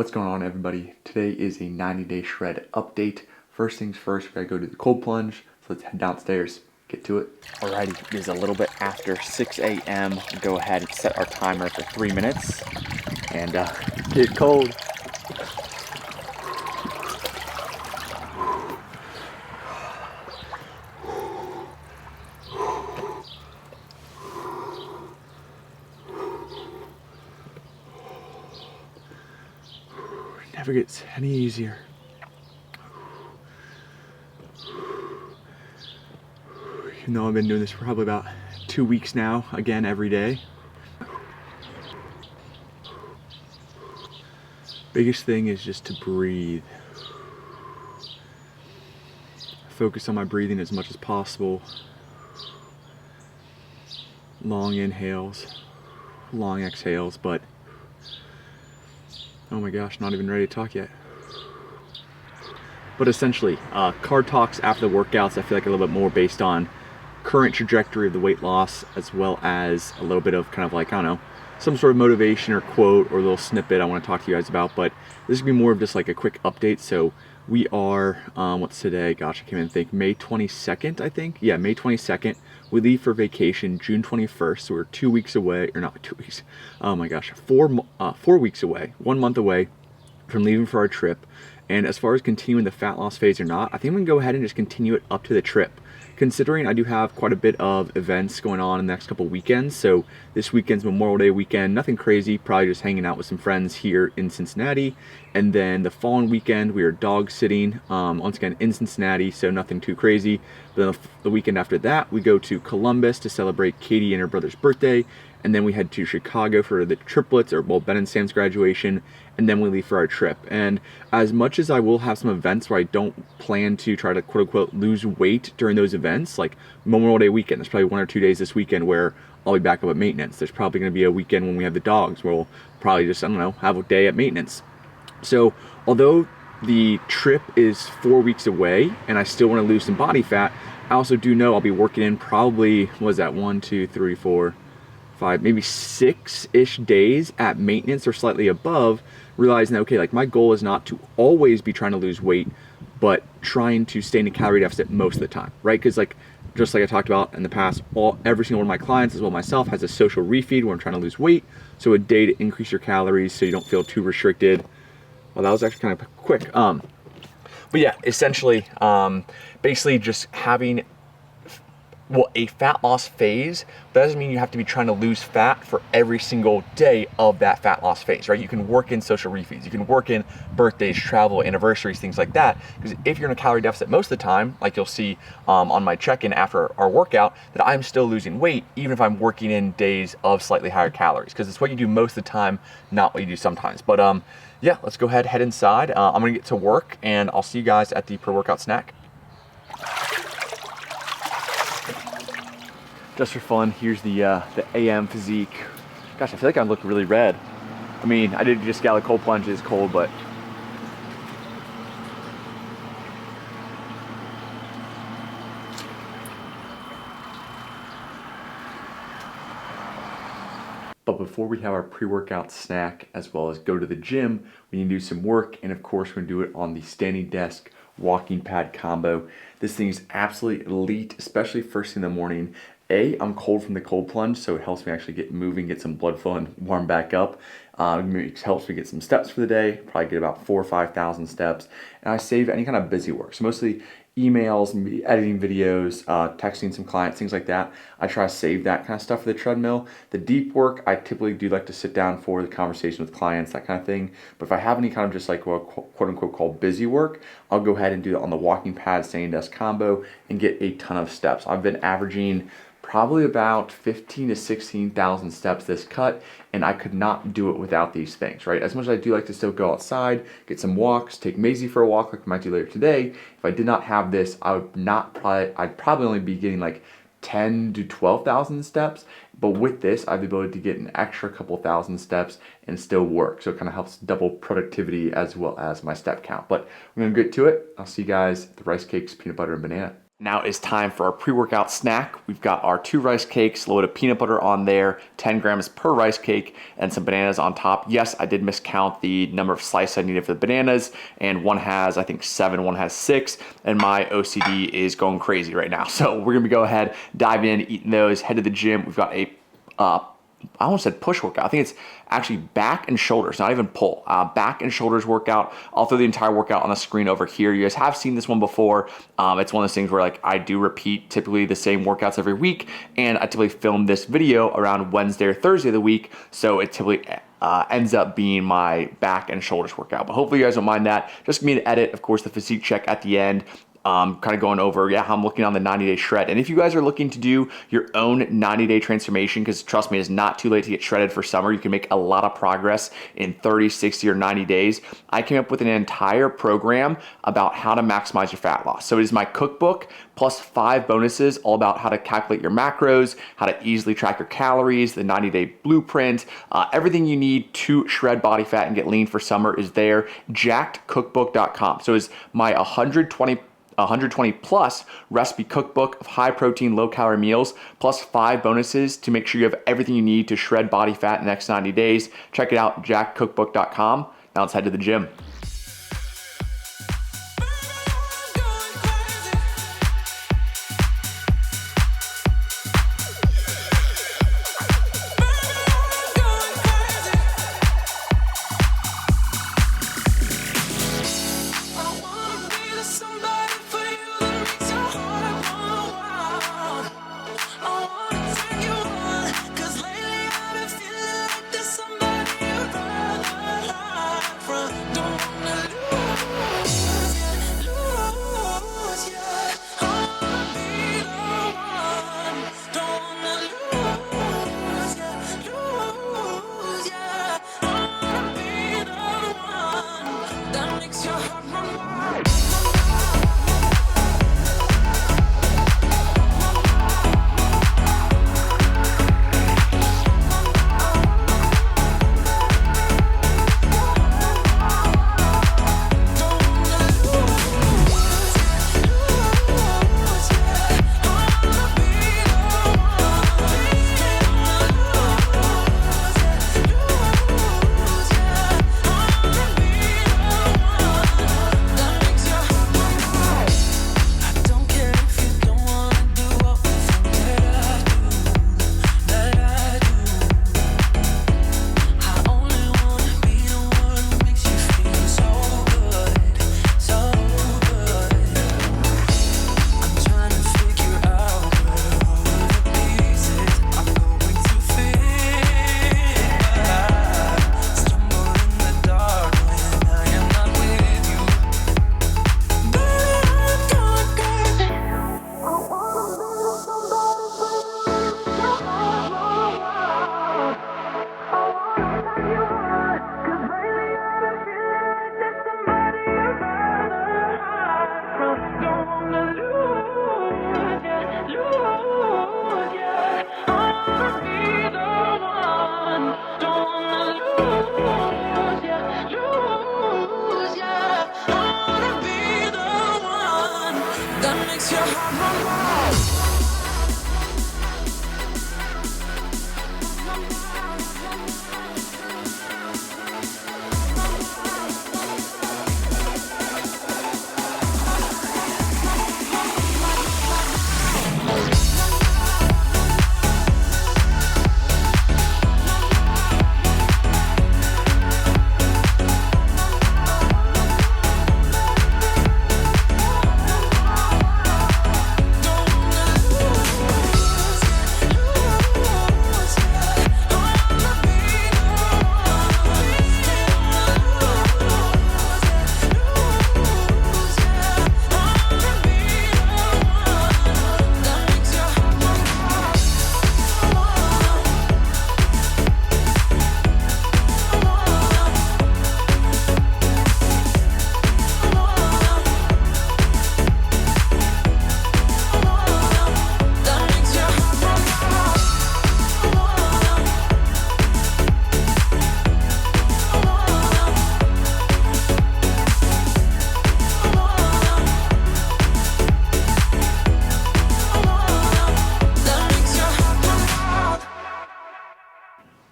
What's going on, everybody? Today is a 90-day shred update. First things first, we gotta go to the cold plunge. So let's head downstairs, get to it. Alrighty, it is a little bit after 6 a.m. Go ahead and set our timer for 3 minutes and get cold. Never gets any easier. Even though I've been doing this for probably about 2 weeks now, again, every day. Biggest thing is just to breathe. Focus on my breathing as much as possible. Long inhales, long exhales, but oh my gosh, not even ready to talk yet. But essentially, card talks after the workouts, I feel like a little bit more based on current trajectory of the weight loss, as well as a little bit of kind of like, I don't know, some sort of motivation or quote or a little snippet I want to talk to you guys about. But this is gonna be more of just like a quick update. So we are, what's today? Gosh, I can't even think. May 22nd, I think. Yeah, May 22nd. We leave for vacation June 21st. So we're 2 weeks away, or not 2 weeks. Oh my gosh, 4 weeks away, 1 month away from leaving for our trip. And as far as continuing the fat loss phase or not, I think we can go ahead and just continue it up to the trip. Considering I do have quite a bit of events going on in the next couple weekends. So this weekend's Memorial Day weekend, nothing crazy, probably just hanging out with some friends here in Cincinnati. And then the following weekend, we are dog sitting, once again in Cincinnati, so nothing too crazy. But then the weekend after that, we go to Columbus to celebrate Katie and her brother's birthday. And then we head to Chicago for the triplets, or well, Ben and Sam's graduation, and then we leave for our trip. And as much as I will have some events where I don't plan to try to quote unquote lose weight during those events, like Memorial Day weekend, there's probably 1 or 2 days this weekend where I'll be back up at maintenance. There's probably gonna be a weekend when we have the dogs where we'll probably just, I don't know, have a day at maintenance. So although the trip is 4 weeks away and I still wanna lose some body fat, I also do know I'll be working in probably, what is that, 1, 2, 3, 4, 5, maybe 6-ish days at maintenance or slightly above, realizing that, okay, like my goal is not to always be trying to lose weight, but trying to stay in a calorie deficit most of the time, right? Because like, just like I talked about in the past, every single one of my clients, as well myself, has a social refeed where I'm trying to lose weight. So a day to increase your calories so you don't feel too restricted. Well, that was actually kind of quick. But yeah, essentially, basically just having a fat loss phase. That doesn't mean you have to be trying to lose fat for every single day of that fat loss phase, right? You can work in social refeeds, you can work in birthdays, travel, anniversaries, things like that. Because if you're in a calorie deficit most of the time, like you'll see on my check-in after our workout, that I'm still losing weight, even if I'm working in days of slightly higher calories, because it's what you do most of the time, not what you do sometimes. But yeah, let's go ahead, head inside. I'm gonna get to work, and I'll see you guys at the pre-workout snack. Just for fun, here's the AM physique. Gosh, I feel like I look really red. I mean, I did just get out of cold plunge, it's cold, but before we have our pre-workout snack, as well as go to the gym, we need to do some work, and of course we're gonna do it on the standing desk walking pad combo. This thing is absolutely elite, especially first thing in the morning. I'm cold from the cold plunge, so it helps me actually get moving, get some blood flow and warm back up. It helps me get some steps for the day, probably get about 4,000 or 5,000 steps. And I save any kind of busy work. So mostly emails, editing videos, texting some clients, things like that. I try to save that kind of stuff for the treadmill. The deep work, I typically do like to sit down for the conversation with clients, that kind of thing. But if I have any kind of just like what quote unquote called busy work, I'll go ahead and do it on the walking pad standing desk combo and get a ton of steps. I've been averaging probably about 15 to 16,000 steps this cut, and I could not do it without these things, right? As much as I do like to still go outside, get some walks, take Maisie for a walk like I might do later today, if I did not have this, I'd probably only be getting like 10 to 12,000 steps, but with this, I have the ability to get an extra couple thousand steps and still work. So it kind of helps double productivity as well as my step count. But we're gonna get to it. I'll see you guys at the rice cakes, peanut butter, and banana. Now is time for our pre-workout snack. We've got our 2 rice cakes, a load of peanut butter on there, 10 grams per rice cake, and some bananas on top. Yes, I did miscount the number of slices I needed for the bananas, and one has, I think, 7, one has 6, and my OCD is going crazy right now. So we're gonna go ahead, dive in, eating those, head to the gym. We've got a I almost said push workout. I think it's actually back and shoulders, not even pull. Back and shoulders workout. I'll throw the entire workout on the screen over here. You guys have seen this one before. It's one of those things where like I do repeat typically the same workouts every week, and I typically film this video around Wednesday or Thursday of the week, so it typically ends up being my back and shoulders workout. But hopefully you guys don't mind that. Just me to edit, of course, the physique check at the end. Kind of going over, how I'm looking on the 90-day shred. And if you guys are looking to do your own 90-day transformation, because trust me, it's not too late to get shredded for summer. You can make a lot of progress in 30, 60, or 90 days. I came up with an entire program about how to maximize your fat loss. So it is my cookbook plus 5 bonuses all about how to calculate your macros, how to easily track your calories, the 90-day blueprint, everything you need to shred body fat and get lean for summer is there, jackedcookbook.com. So it's my 120 plus recipe cookbook of high protein, low calorie meals, plus 5 bonuses to make sure you have everything you need to shred body fat in the next 90 days. Check it out, jackcookbook.com. Now let's head to the gym.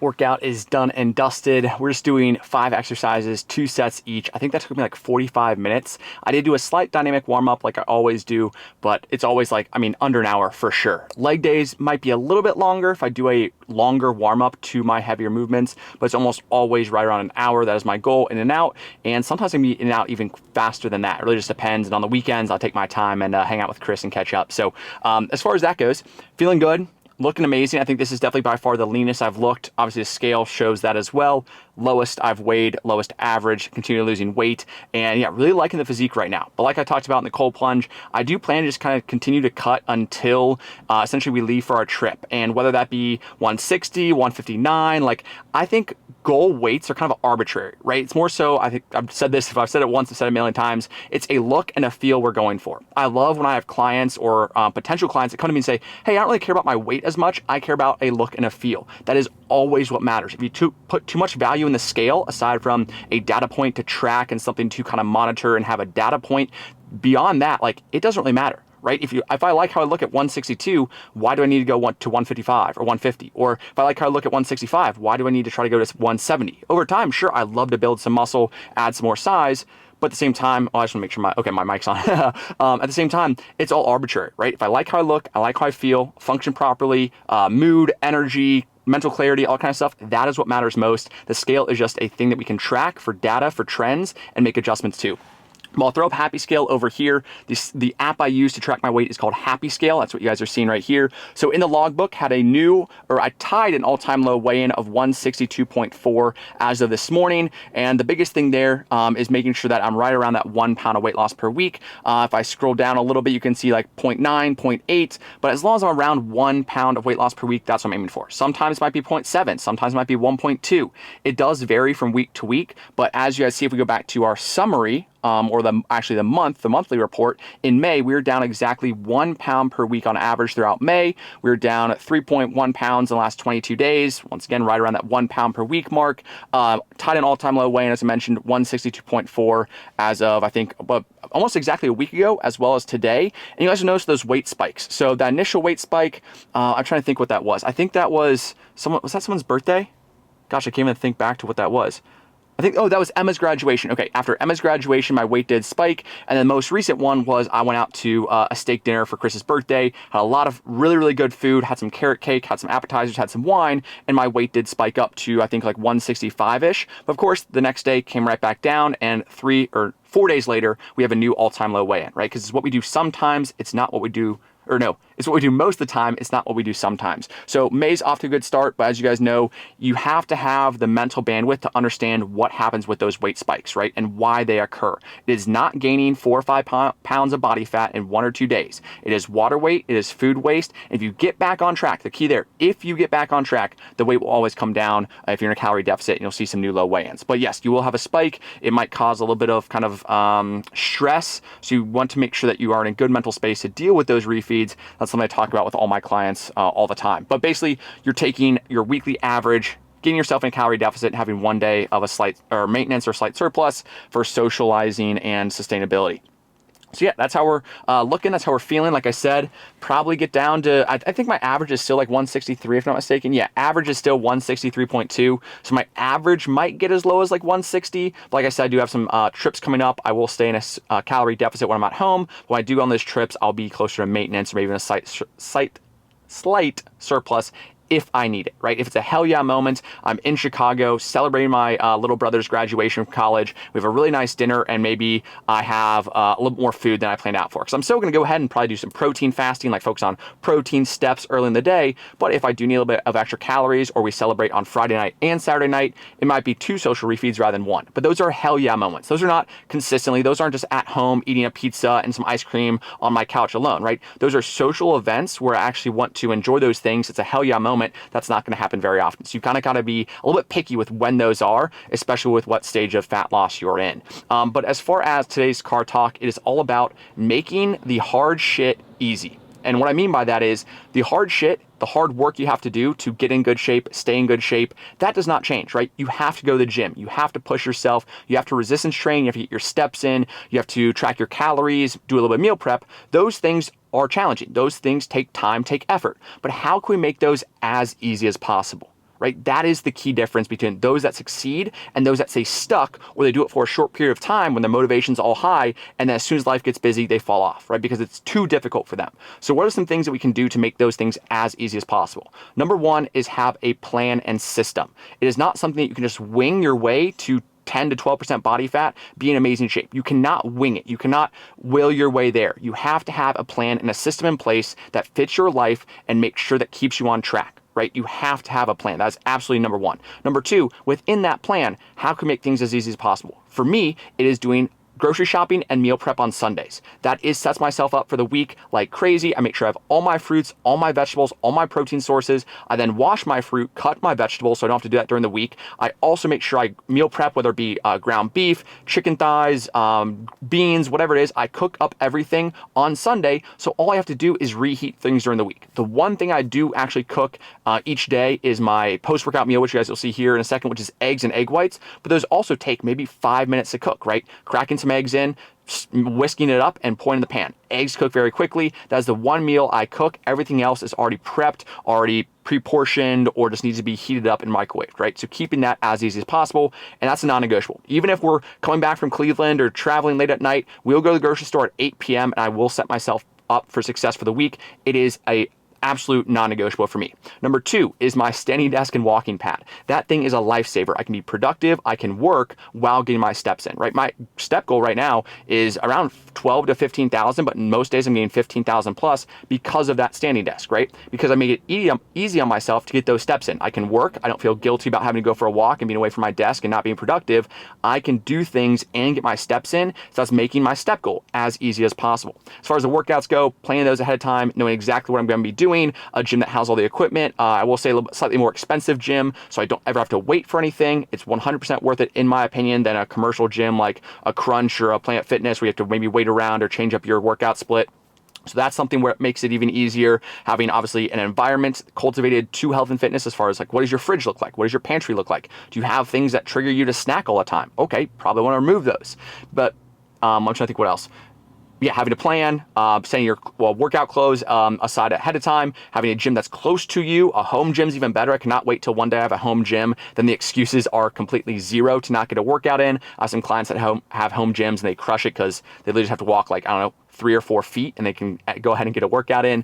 workout is done and dusted. We're just doing 5 exercises, 2 sets each. I think that took me like 45 minutes. I did do a slight dynamic warm-up like I always do, but it's always like, I mean, under an hour for sure. Leg days might be a little bit longer if I do a longer warm-up to my heavier movements, but it's almost always right around an hour. That is my goal, in and out. And sometimes I can be in and out even faster than that. It really just depends. And on the weekends, I'll take my time and hang out with Chris and catch up. So as far as that goes, feeling good. Looking amazing. I think this is definitely by far the leanest I've looked. Obviously, the scale shows that as well. Lowest I've weighed, lowest average, continue losing weight. And yeah, really liking the physique right now. But like I talked about in the cold plunge, I do plan to just kind of continue to cut until essentially we leave for our trip. And whether that be 160, 159, like I think goal weights are kind of arbitrary, right? It's more so, I think I've said this, if I've said it once, I've said it a million times, it's a look and a feel we're going for. I love when I have clients or potential clients that come to me and say, hey, I don't really care about my weight as much. I care about a look and a feel. That is always what matters. If you put too much value in the scale, aside from a data point to track and something to kind of monitor and have a data point, beyond that, like it doesn't really matter. Right? If I like how I look at 162, why do I need to go to 155 or 150? Or if I like how I look at 165, why do I need to try to go to 170? Over time, sure, I love to build some muscle, add some more size, but at the same time, I just want to make sure my mic's on. At the same time, it's all arbitrary, right? If I like how I look, I like how I feel, function properly, mood, energy, mental clarity, all kind of stuff, that is what matters most. The scale is just a thing that we can track for data, for trends, and make adjustments to. I'll throw up Happy Scale over here. The app I use to track my weight is called Happy Scale. That's what you guys are seeing right here. So in the logbook, I tied an all-time low weigh-in of 162.4 as of this morning. And the biggest thing there is making sure that I'm right around that 1 pound of weight loss per week. If I scroll down a little bit, you can see like 0.9, 0.8. But as long as I'm around 1 pound of weight loss per week, that's what I'm aiming for. Sometimes it might be 0.7. Sometimes it might be 1.2. It does vary from week to week. But as you guys see, if we go back to our summary, or the monthly report, in May, we were down exactly 1 pound per week on average throughout May. We were down at 3.1 pounds in the last 22 days. Once again, right around that 1 pound per week mark. Tied an all-time low weigh-in, as I mentioned, 162.4 as of, I think, almost exactly a week ago, as well as today. And you guys will notice those weight spikes. So that initial weight spike, I'm trying to think what that was. I think that was someone's birthday? Gosh, I can't even think back to what that was. I think, that was Emma's graduation. Okay, after Emma's graduation, my weight did spike. And then the most recent one was I went out to a steak dinner for Chris's birthday, had a lot of really, really good food, had some carrot cake, had some appetizers, had some wine, and my weight did spike up to, I think, like 165-ish. But of course, the next day came right back down, and 4 days later, we have a new all-time low weigh-in, right? Because it's what we do sometimes, it's not what we do, it's what we do most of the time. It's not what we do sometimes. So May's off to a good start, but as you guys know, you have to have the mental bandwidth to understand what happens with those weight spikes, right? And why they occur. It is not gaining 4 or 5 pounds of body fat in 1 or 2 days. It is water weight. It is food waste. If you get back on track, the key there, if you get back on track, the weight will always come down. If you're in a calorie deficit, and you'll see some new low weigh-ins. But yes, you will have a spike. It might cause a little bit of kind of stress. So you want to make sure that you are in a good mental space to deal with those refeeds. That's something I talk about with all my clients all the time. But basically, you're taking your weekly average, getting yourself in a calorie deficit, and having 1 day of a slight or maintenance or slight surplus for socializing and sustainability. So yeah, that's how we're looking. That's how we're feeling. Like I said, probably get down to, I think my average is still like 163, if I'm not mistaken. Yeah, average is still 163.2. So my average might get as low as like 160. But like I said, I do have some trips coming up. I will stay in a calorie deficit when I'm at home. When I do go on those trips, I'll be closer to maintenance or maybe even a slight surplus if I need it, right? If it's a hell yeah moment, I'm in Chicago celebrating my little brother's graduation from college. We have a really nice dinner, and maybe I have a little more food than I planned out for. Because I'm still going to go ahead and probably do some protein fasting, like focus on protein steps early in the day. But if I do need a little bit of extra calories, or we celebrate on Friday night and Saturday night, it might be 2 social refeeds rather than 1. But those are hell yeah moments. Those are not consistently. Those aren't just at home eating a pizza and some ice cream on my couch alone, right? Those are social events where I actually want to enjoy those things. It's a hell yeah moment. That's not going to happen very often. So you kind of got to be a little bit picky with when those are, especially with what stage of fat loss you're in. But as far as today's car talk, it is all about making the hard shit easy. And what I mean by that is the hard shit, the hard work you have to do to get in good shape, stay in good shape, that does not change, right? You have to go to the gym. You have to push yourself. You have to resistance train. You have to get your steps in. You have to track your calories, do a little bit of meal prep. Those things are challenging. Those things take time, take effort. But how can we make those as easy as possible? right? That is the key difference between those that succeed and those that stay stuck, or they do it for a short period of time when their motivation's all high, and then as soon as life gets busy, they fall off, right? Because it's too difficult for them. So what are some things that we can do to make those things as easy as possible? Number one is have a plan and system. It is not something that you can just wing your way to 10 to 12% body fat, be in amazing shape. You cannot wing it. You cannot will your way there. You have to have a plan and a system in place that fits your life and make sure that keeps you on track, right? You have to have a plan. That's absolutely number one. Number two, within that plan, how can we make things as easy as possible? For me, it is doing grocery shopping and meal prep on Sundays. That sets myself up for the week like crazy. I make sure I have all my fruits, all my vegetables, all my protein sources. I then wash my fruit, cut my vegetables so I don't have to do that during the week. I also make sure I meal prep, whether it be ground beef, chicken thighs, beans, whatever it is. I cook up everything on Sunday, so all I have to do is reheat things during the week. The one thing I do actually cook each day is my post-workout meal, which you guys will see here in a second, which is eggs and egg whites. But those also take maybe 5 minutes to cook, right? Cracking some eggs in, whisking it up, and pouring in the pan. Eggs cook very quickly. That's the one meal I cook. Everything else is already prepped, already pre-portioned, or just needs to be heated up and microwaved, right? So keeping that as easy as possible, and that's a non-negotiable. Even if we're coming back from Cleveland or traveling late at night, we'll go to the grocery store at 8 p.m. and I will set myself up for success for the week. It is a absolute non-negotiable for me. Number two is my standing desk and walking pad. That thing is a lifesaver. I can be productive, I can work while getting my steps in, right? My step goal right now is around 12 to 15,000, but most days I'm getting 15,000 plus because of that standing desk, right? Because I make it easy on myself to get those steps in. I can work, I don't feel guilty about having to go for a walk and being away from my desk and not being productive. I can do things and get my steps in, so that's making my step goal as easy as possible. As far as the workouts go, planning those ahead of time, knowing exactly what I'm going to be doing, a gym that has all the equipment. I will say a little bit slightly more expensive gym, so I don't ever have to wait for anything. It's 100% worth it, in my opinion, than a commercial gym like a Crunch or a Planet Fitness where you have to maybe wait around or change up your workout split. So that's something where it makes it even easier, having obviously an environment cultivated to health and fitness, as far as like, what does your fridge look like? What does your pantry look like? Do you have things that trigger you to snack all the time? Okay, probably want to remove those. But I'm trying to think what else. Yeah, having a plan, setting your workout clothes aside ahead of time, having a gym that's close to you. A home gym's even better. I cannot wait till one day I have a home gym. Then the excuses are completely zero to not get a workout in. I have some clients that have home gyms and they crush it because they literally just have to walk like, I don't know, 3 or 4 feet and they can go ahead and get a workout in.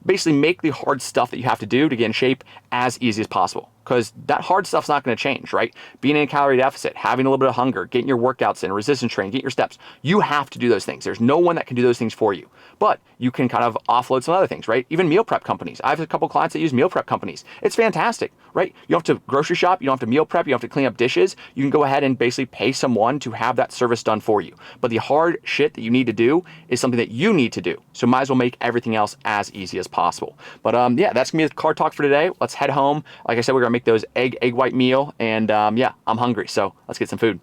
Basically make the hard stuff that you have to do to get in shape as easy as possible, because that hard stuff's not going to change, right? Being in a calorie deficit, having a little bit of hunger, getting your workouts in, resistance training, getting your steps, you have to do those things. There's no one that can do those things for you, but you can kind of offload some other things, right? Even meal prep companies. I have a couple clients that use meal prep companies. It's fantastic, right? You don't have to grocery shop, you don't have to meal prep, you don't have to clean up dishes. You can go ahead and basically pay someone to have that service done for you. But the hard shit that you need to do is something that you need to do. So might as well make everything else as easy as possible. But yeah, that's gonna be the car talk for today. Let's head home. Like I said, we're gonna make those egg white meal, and yeah, I'm hungry, so let's get some food.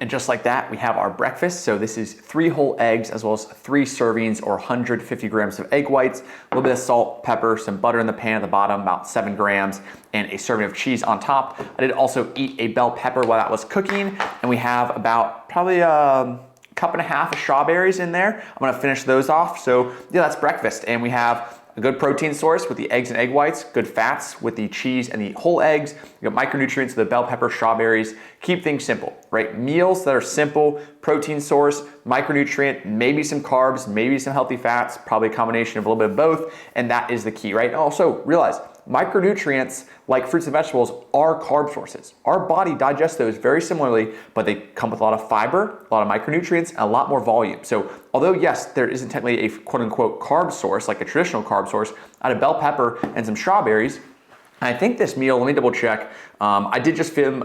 And just like that, we have our breakfast. So this is 3 whole eggs, as well as 3 servings or 150 grams of egg whites, a little bit of salt, pepper, some butter in the pan at the bottom, about 7 grams, and a serving of cheese on top. I did also eat a bell pepper while that was cooking, and we have about probably a cup and a half of strawberries in there. I'm gonna finish those off. So yeah, that's breakfast. And we have a good protein source with the eggs and egg whites, good fats with the cheese and the whole eggs. You got micronutrients with the bell pepper, strawberries. Keep things simple, right? Meals that are simple, protein source, micronutrient, maybe some carbs, maybe some healthy fats, probably a combination of a little bit of both. And that is the key, right? Also realize micronutrients, like fruits and vegetables, are carb sources. Our body digests those very similarly, but they come with a lot of fiber, a lot of micronutrients, and a lot more volume. So although yes, there isn't technically a quote unquote carb source, like a traditional carb source, out of bell pepper and some strawberries, I think this meal, let me double check. I did just film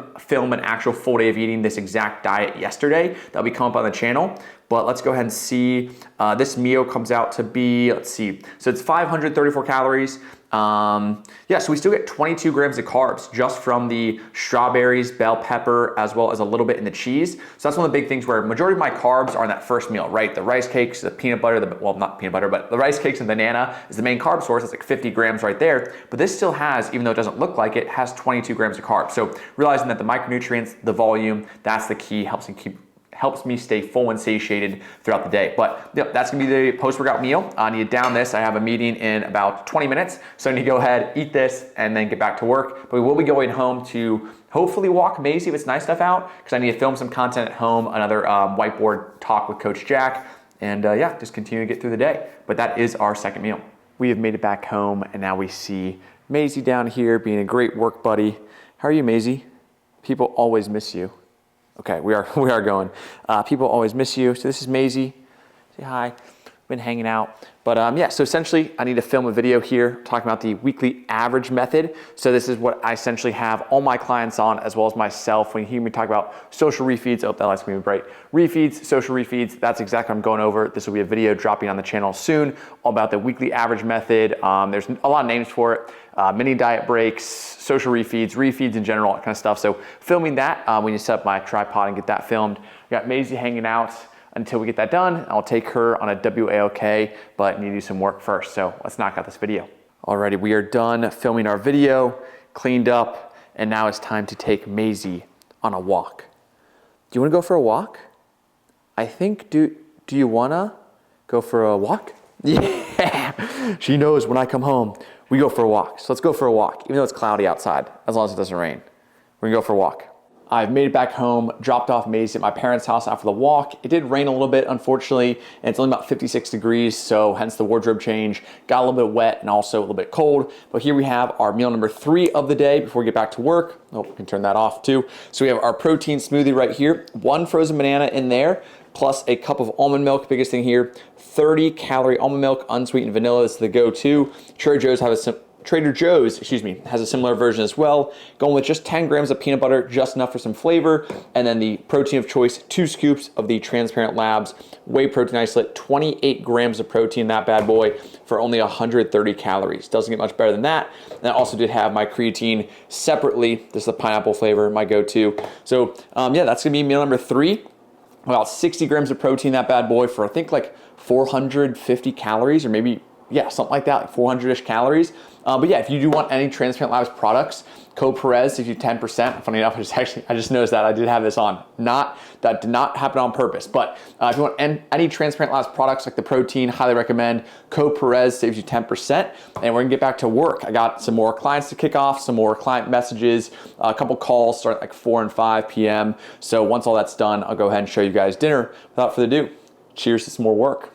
an actual full day of eating this exact diet yesterday. That'll be coming up on the channel. But let's go ahead and see. This meal comes out to be, let's see. So it's 534 calories. Yeah, so we still get 22 grams of carbs just from the strawberries, bell pepper, as well as a little bit in the cheese. So that's one of the big things where majority of my carbs are in that first meal, right? The rice cakes, the peanut butter, well, not peanut butter, but the rice cakes and banana is the main carb source. It's like 50 grams right there. But this still has, even though it doesn't look like it, has 22 grams of carbs. So realizing that the micronutrients, the volume, that's the key, helps you keep helps me stay full and satiated throughout the day. But yep, that's gonna be the post-workout meal. I need to down this. I have a meeting in about 20 minutes, so I need to go ahead, eat this, and then get back to work. But we will be going home to hopefully walk Maisie if it's nice stuff out, because I need to film some content at home, another whiteboard talk with Coach Jack, and yeah, just continue to get through the day. But that is our second meal. We have made it back home, and now we see Maisie down here being a great work buddy. How are you, Maisie? People always miss you. Okay, we are going. People always miss you. So this is Maisie. Say hi. Been hanging out. But yeah, so essentially I need to film a video here talking about the weekly average method. So this is what I essentially have all my clients on, as well as myself. When you hear me talk about social refeeds, oh, that likes me bright. Refeeds, social refeeds, that's exactly what I'm going over. This will be a video dropping on the channel soon, all about the weekly average method. There's a lot of names for it. Mini diet breaks, social refeeds in general, that kind of stuff. So filming that, when you set up my tripod and get that filmed. We got Maisie hanging out until we get that done. I'll take her on a WAOK, but need to do some work first. So let's knock out this video. Alrighty, we are done filming our video, cleaned up, and now it's time to take Maisie on a walk. Do you wanna go for a walk? I think, do you wanna go for a walk? Yeah, she knows when I come home, we go for a walk. So let's go for a walk, even though it's cloudy outside, as long as it doesn't rain. We're gonna go for a walk. I've made it back home, dropped off Maisie at my parents' house after the walk. It did rain a little bit, unfortunately, and it's only about 56 degrees, so hence the wardrobe change. Got a little bit wet and also a little bit cold, but here we have our meal number 3 of the day before we get back to work. Oh, we can turn that off too. So we have our protein smoothie right here, 1 frozen banana in there, plus a cup of almond milk, biggest thing here, 30 calorie almond milk, unsweetened vanilla, this is the go-to. Trader Joe's, has a similar version as well. Going with just 10 grams of peanut butter, just enough for some flavor. And then the protein of choice, 2 scoops of the Transparent Labs Whey Protein Isolate, 28 grams of protein, that bad boy, for only 130 calories. Doesn't get much better than that. And I also did have my creatine separately. This is the pineapple flavor, my go-to. So yeah, that's gonna be meal number 3. About 60 grams of protein, that bad boy, for I think like 450 calories, or maybe, yeah, something like that, like 400-ish calories. But yeah, if you do want any Transparent Labs products, code Perez saves you 10%. Funny enough, I just noticed that I did have this on. That did not happen on purpose. But if you want any Transparent Labs products like the protein, highly recommend. Code Perez saves you 10%. And we're gonna get back to work. I got some more clients to kick off, some more client messages, a couple calls starting at like 4 and 5 p.m. So once all that's done, I'll go ahead and show you guys dinner. Without further ado, cheers to some more work.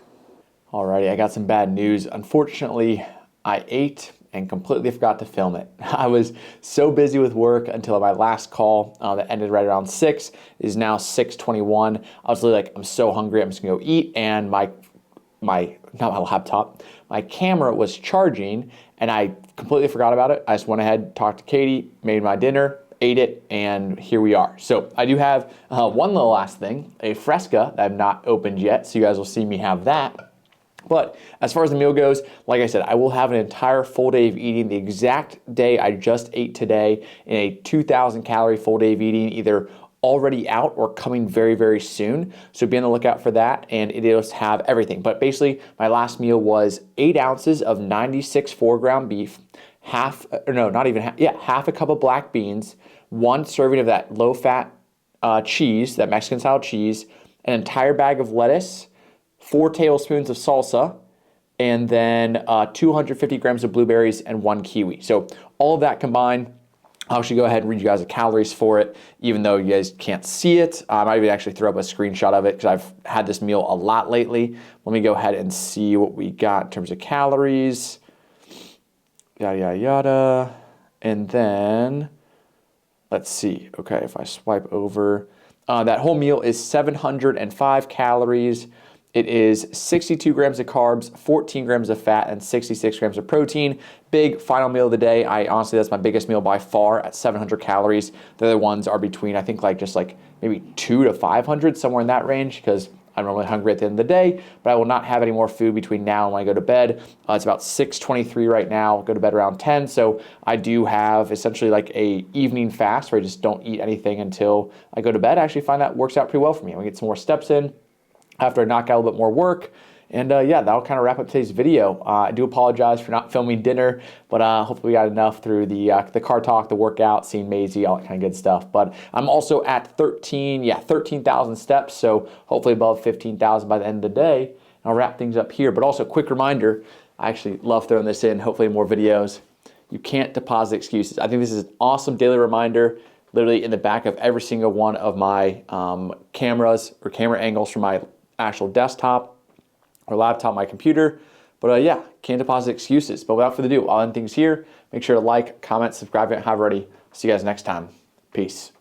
Alrighty, I got some bad news. Unfortunately, I ate and completely forgot to film it. I was so busy with work until my last call that ended right around 6. It is now 6:21. I was literally like, I'm so hungry, I'm just gonna go eat, and not my laptop, my camera was charging, and I completely forgot about it. I just went ahead, talked to Katie, made my dinner, ate it, and here we are. So I do have one little last thing, a Fresca that I've not opened yet, so you guys will see me have that. But as far as the meal goes, like I said, I will have an entire full day of eating the exact day I just ate today in a 2,000 calorie full day of eating, either already out or coming very, very soon. So be on the lookout for that, and it does have everything. But basically, my last meal was 8 ounces of 96 4-ground beef, half a cup of black beans, 1 serving of that low-fat cheese, that Mexican-style cheese, an entire bag of lettuce, 4 tablespoons of salsa, and then 250 grams of blueberries and 1 kiwi. So all of that combined, I'll actually go ahead and read you guys the calories for it, even though you guys can't see it. I might even actually throw up a screenshot of it because I've had this meal a lot lately. Let me go ahead and see what we got in terms of calories. Yada, yada, yada. And then, let's see. Okay, if I swipe over, that whole meal is 705 calories. It is 62 grams of carbs, 14 grams of fat, and 66 grams of protein. Big final meal of the day. Honestly, that's my biggest meal by far at 700 calories. The other ones are between, I think, like just like maybe 200 to 500, somewhere in that range, because I'm normally hungry at the end of the day, but I will not have any more food between now and when I go to bed. It's about 6:23 right now. I'll go to bed around 10, so I do have essentially like a evening fast where I just don't eat anything until I go to bed. I actually find that works out pretty well for me. I get some more steps in after I knock out a little bit more work, And yeah, that'll kind of wrap up today's video. I do apologize for not filming dinner, but hopefully we got enough through the car talk, the workout, seeing Maisie, all that kind of good stuff. But I'm also at 13,000 steps, so hopefully above 15,000 by the end of the day. I'll wrap things up here. But also, quick reminder, I actually love throwing this in, hopefully more videos. You can't deposit excuses. I think this is an awesome daily reminder, literally in the back of every single one of my cameras or camera angles from my actual desktop or laptop, my computer. But yeah, can't deposit excuses. But without further ado, I'll end things here. Make sure to like, comment, subscribe if you haven't already. See you guys next time. Peace.